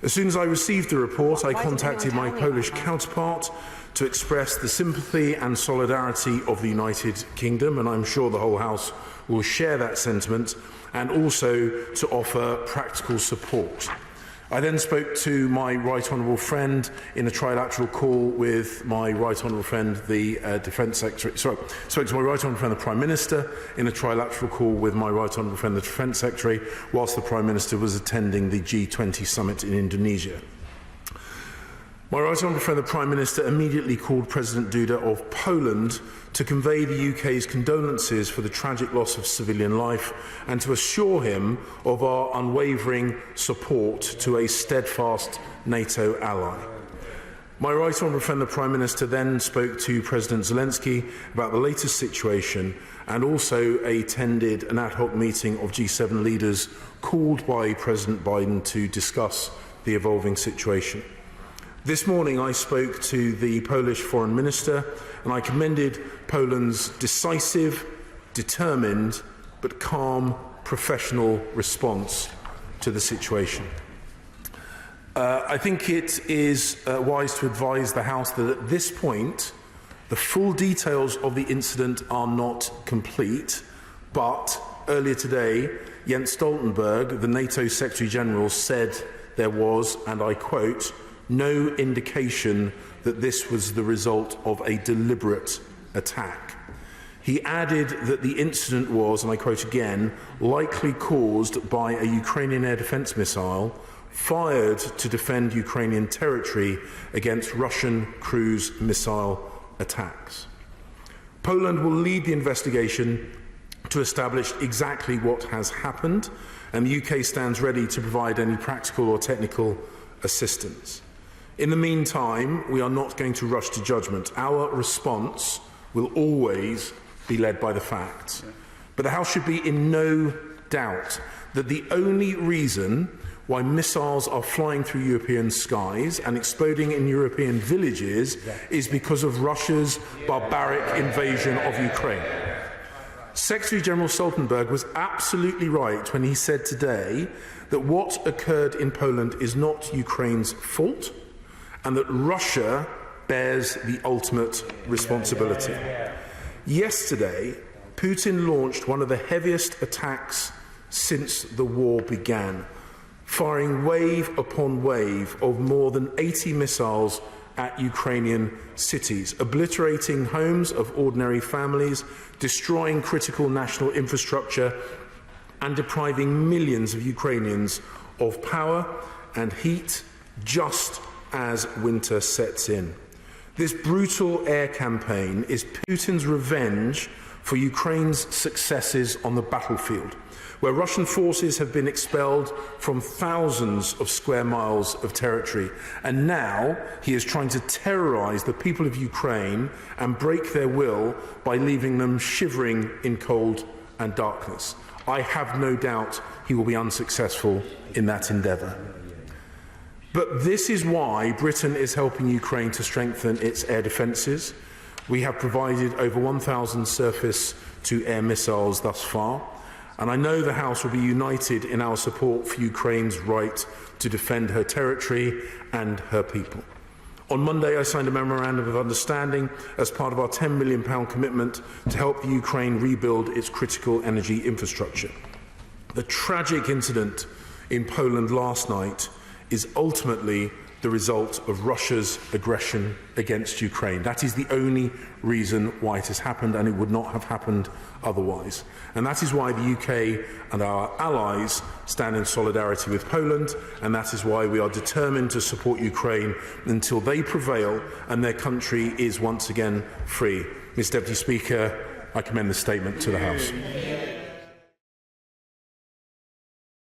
As soon as I received the report, I contacted my Polish counterpart to express the sympathy and solidarity of the United Kingdom, and I'm sure the whole House will share that sentiment, and also to offer practical support. I then spoke to my right honourable friend in a trilateral call with my right honourable friend, the Defence Secretary. Spoke to my right honourable friend, the Prime Minister, in a trilateral call with my right honourable friend, the Defence Secretary, whilst the Prime Minister was attending the G20 summit in Indonesia. My right honourable friend, the Prime Minister, immediately called President Duda of Poland to convey the UK's condolences for the tragic loss of civilian life and to assure him of our unwavering support to a steadfast NATO ally. My right honourable friend, the Prime Minister, then spoke to President Zelensky about the latest situation and also attended an ad hoc meeting of G7 leaders called by President Biden to discuss the evolving situation. This morning I spoke to the Polish Foreign Minister and I commended Poland's decisive, determined but calm, professional response to the situation. I think it is wise to advise the House that at this point the full details of the incident are not complete, but earlier today Jens Stoltenberg, the NATO Secretary General, said there was, and I quote, no indication that this was the result of a deliberate attack. He added that the incident was, and I quote again, likely caused by a Ukrainian air defence missile fired to defend Ukrainian territory against Russian cruise missile attacks. Poland will lead the investigation to establish exactly what has happened, and the UK stands ready to provide any practical or technical assistance. In the meantime, we are not going to rush to judgment. Our response will always be led by the facts. But the House should be in no doubt that the only reason why missiles are flying through European skies and exploding in European villages is because of Russia's barbaric invasion of Ukraine. Secretary General Stoltenberg was absolutely right when he said today that what occurred in Poland is not Ukraine's fault, and that Russia bears the ultimate responsibility. Yesterday, Putin launched one of the heaviest attacks since the war began, firing wave upon wave of more than 80 missiles at Ukrainian cities, obliterating homes of ordinary families, destroying critical national infrastructure, and depriving millions of Ukrainians of power and heat just as winter sets in. This brutal air campaign is Putin's revenge for Ukraine's successes on the battlefield, where Russian forces have been expelled from thousands of square miles of territory, and now he is trying to terrorize the people of Ukraine and break their will by leaving them shivering in cold and darkness. I have no doubt he will be unsuccessful in that endeavor. But this is why Britain is helping Ukraine to strengthen its air defences. We have provided over 1,000 surface-to-air missiles thus far, and I know the House will be united in our support for Ukraine's right to defend her territory and her people. On Monday, I signed a memorandum of understanding as part of our £10 million commitment to help the Ukraine rebuild its critical energy infrastructure. The tragic incident in Poland last night is ultimately the result of Russia's aggression against Ukraine. That is the only reason why it has happened, and it would not have happened otherwise. And that is why the UK and our allies stand in solidarity with Poland, and that is why we are determined to support Ukraine until they prevail and their country is once again free. Mr. Deputy Speaker, I commend the statement to the House.